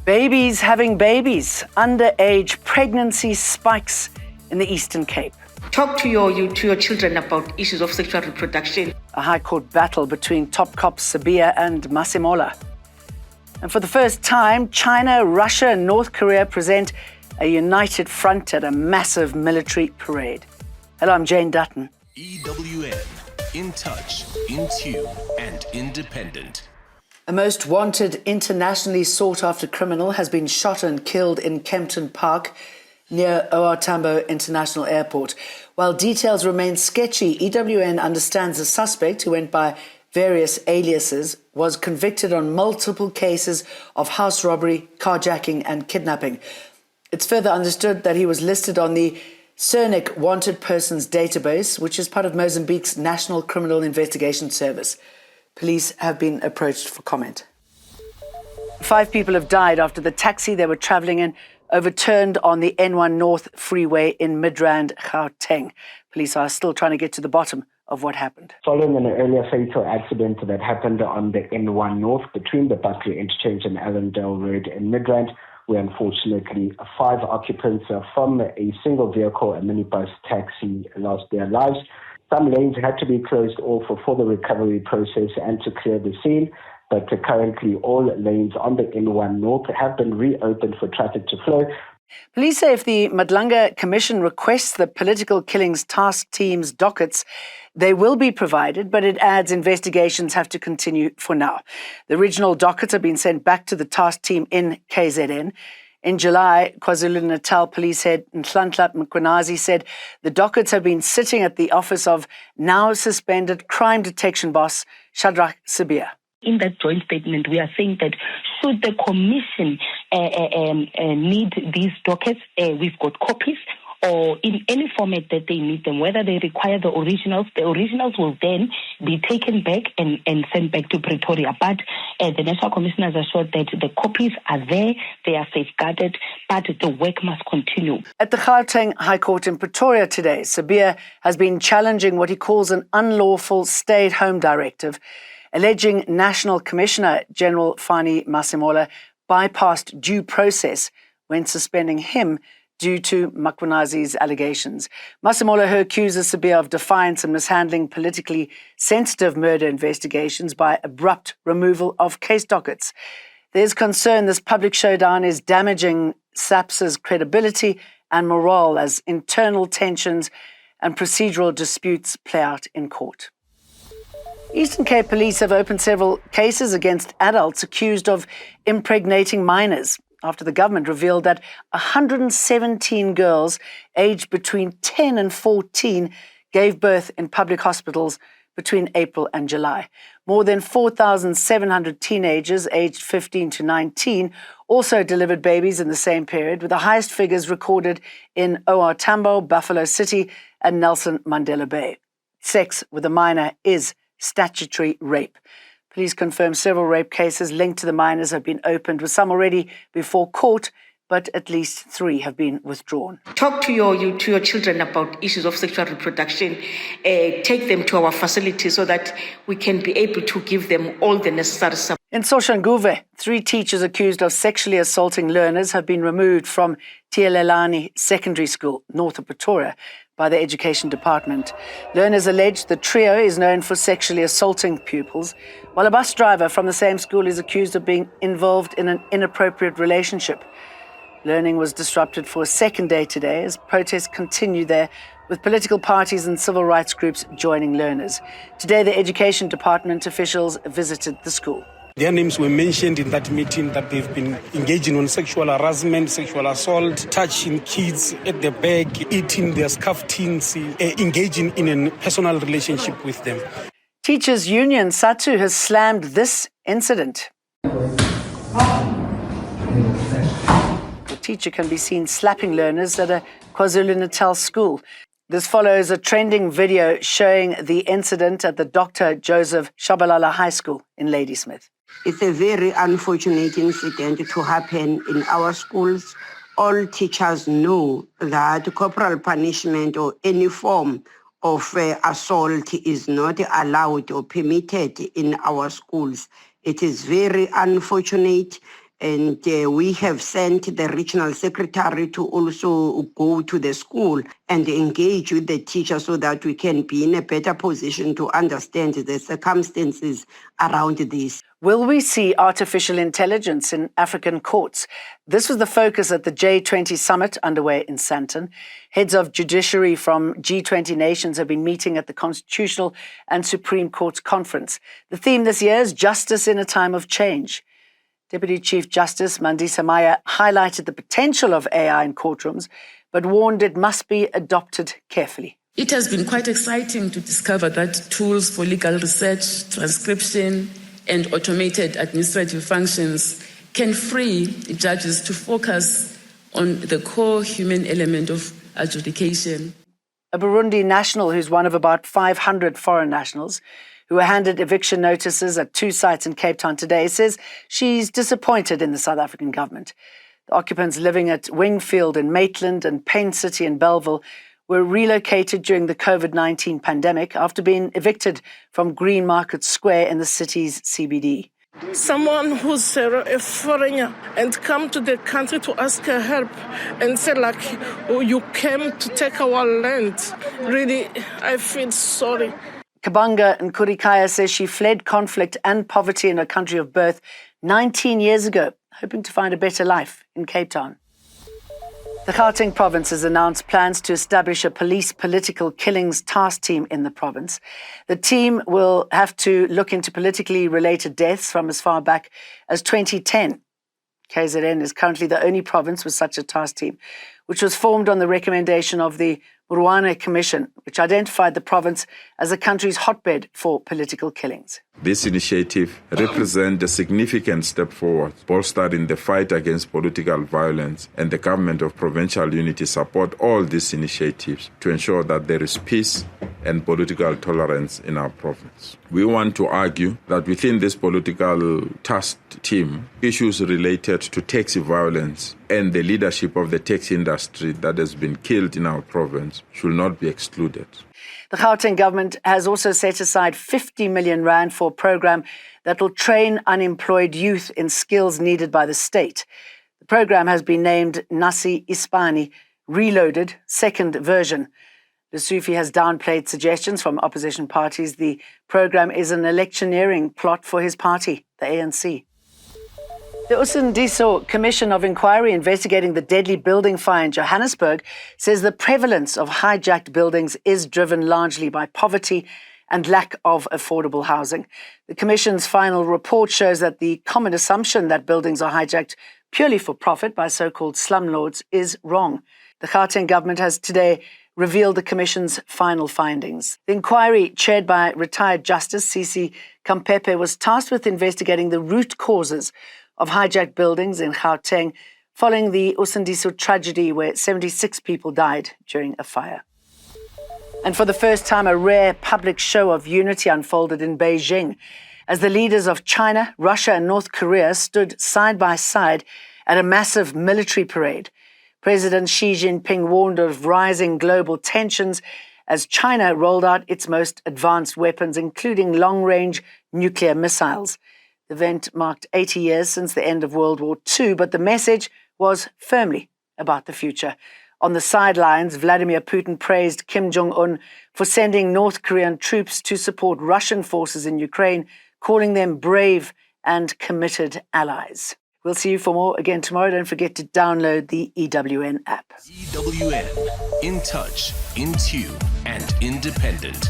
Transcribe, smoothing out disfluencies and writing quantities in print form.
Babies having babies. Underage pregnancy spikes in the Eastern Cape. Talk to your children about issues of sexual reproduction. A High Court battle between top cops Sabia and Masimola. And for the first time, China, Russia and North Korea present a united front at a massive military parade. Hello, I'm Jane Dutton. EWN, in touch, in tune and independent. A most wanted, internationally sought-after criminal has been shot and killed in Kempton Park near OR Tambo International Airport. While details remain sketchy, EWN understands the suspect, who went by various aliases, was convicted on multiple cases of house robbery, carjacking and kidnapping. It's further understood that he was listed on the Cernic Wanted Persons Database, which is part of Mozambique's National Criminal Investigation Service. Police have been approached for comment. 5 people have died after the taxi they were travelling in overturned on the N1 North freeway in Midrand, Gauteng. Police are still trying to get to the bottom of what happened. Following an earlier fatal accident that happened on the N1 North between the Buckley Interchange and Allendale Road in Midrand, where unfortunately 5 occupants from a single vehicle, a minibus taxi, lost their lives. Some lanes had to be closed off for the recovery process and to clear the scene, but currently all lanes on the N1 North have been reopened for traffic to flow. Police say if the Madlanga Commission requests the Political Killings Task Team's dockets, they will be provided, but it adds investigations have to continue for now. The original dockets have been sent back to the task team in KZN. In July, KwaZulu-Natal Police Head Nhlanhla Mkhwanazi said the dockets have been sitting at the office of now suspended crime detection boss Shadrach Sibia. In that joint statement, we are saying that should the commission need these dockets, we've got copies, or in any format that they need them, whether they require the originals will then be taken back and sent back to Pretoria. But the National Commission has assured that the copies are there, they are safeguarded, but the work must continue. At the Gauteng High Court in Pretoria today, Sabia has been challenging what he calls an unlawful stay-at-home directive, alleging National Commissioner General Fani Masimola bypassed due process when suspending him due to Mkhwanazi's allegations. Masimola, who accuses Sabia of defiance and mishandling politically sensitive murder investigations by abrupt removal of case dockets. There's concern this public showdown is damaging SAPS's credibility and morale as internal tensions and procedural disputes play out in court. Eastern Cape Police have opened several cases against adults accused of impregnating minors after the government revealed that 117 girls aged between 10 and 14 gave birth in public hospitals between April and July. More than 4,700 teenagers aged 15 to 19 also delivered babies in the same period, with the highest figures recorded in OR Tambo, Buffalo City and Nelson Mandela Bay. Sex with a minor is statutory rape. Police confirm several rape cases linked to the minors have been opened, with some already before court, but at least 3 have been withdrawn. Talk to your children about issues of sexual reproduction. Take them to our facility so that we can be able to give them all the necessary support. In Soshanguve, 3 teachers accused of sexually assaulting learners have been removed from Tielelani Secondary School, north of Pretoria, by the Education Department. Learners allege the trio is known for sexually assaulting pupils, while a bus driver from the same school is accused of being involved in an inappropriate relationship. Learning was disrupted for a second day today as protests continue there, with political parties and civil rights groups joining learners. Today, the Education Department officials visited the school. Their names were mentioned in that meeting, that they've been engaging on sexual harassment, sexual assault, touching kids at the back, eating their scarf tins, engaging in a personal relationship with them. Teachers Union SATU has slammed this incident. The teacher can be seen slapping learners at a KwaZulu-Natal school. This follows a trending video showing the incident at the Dr. Joseph Shabalala High School in Ladysmith. It's a very unfortunate incident to happen in our schools. All teachers know that corporal punishment or any form of assault is not allowed or permitted in our schools. It is very unfortunate, and we have sent the regional secretary to also go to the school and engage with the teachers so that we can be in a better position to understand the circumstances around this. Will we see artificial intelligence in African courts? This was the focus at the J20 summit underway in Sandton. Heads of judiciary from G20 nations have been meeting at the Constitutional and Supreme Court's conference. The theme this year is Justice in a Time of Change. Deputy Chief Justice Mandisa Maya highlighted the potential of AI in courtrooms, but warned it must be adopted carefully. It has been quite exciting to discover that tools for legal research, transcription, and automated administrative functions can free judges to focus on the core human element of adjudication. A Burundi national who's one of about 500 foreign nationals who were handed eviction notices at 2 sites in Cape Town today says she's disappointed in the South African government. The occupants living at Wingfield in Maitland and Payne City in Bellville were relocated during the COVID-19 pandemic after being evicted from Green Market Square in the city's CBD. Someone who's a foreigner and come to the country to ask her help and say like, oh, you came to take our land. Really, I feel sorry. Kabanga Nkurikaya says she fled conflict and poverty in her country of birth 19 years ago, hoping to find a better life in Cape Town. The Gauteng province has announced plans to establish a police political killings task team in the province. The team will have to look into politically related deaths from as far back as 2010. KZN is currently the only province with such a task team, which was formed on the recommendation of the Murwane Commission, which identified the province as the country's hotbed for political killings. This initiative represents a significant step forward, bolstered in the fight against political violence, and the government of provincial unity support all these initiatives to ensure that there is peace and political tolerance in our province. We want to argue that within this political task team, issues related to taxi violence and the leadership of the taxi industry that has been killed in our province should not be excluded. The Gauteng government has also set aside 50 million rand for a program that will train unemployed youth in skills needed by the state. The program has been named Nasi Ispani Reloaded, second version. Lesotho has downplayed suggestions from opposition parties the program is an electioneering plot for his party, the ANC. The Usindiso Commission of Inquiry investigating the deadly building fire in Johannesburg says the prevalence of hijacked buildings is driven largely by poverty and lack of affordable housing. The Commission's final report shows that the common assumption that buildings are hijacked purely for profit by so-called slumlords is wrong. The Gauteng government has today revealed the Commission's final findings. The inquiry, chaired by retired Justice Sisi Kampepe, was tasked with investigating the root causes of hijacked buildings in Gauteng following the Usindiso tragedy where 76 people died during a fire. And for the first time, a rare public show of unity unfolded in Beijing as the leaders of China, Russia and North Korea stood side by side at a massive military parade. President Xi Jinping warned of rising global tensions as China rolled out its most advanced weapons, including long-range nuclear missiles. The event marked 80 years since the end of World War II, but the message was firmly about the future. On the sidelines, Vladimir Putin praised Kim Jong-un for sending North Korean troops to support Russian forces in Ukraine, calling them brave and committed allies. We'll see you for more again tomorrow. Don't forget to download the EWN app. EWN, in touch, in tune, and independent.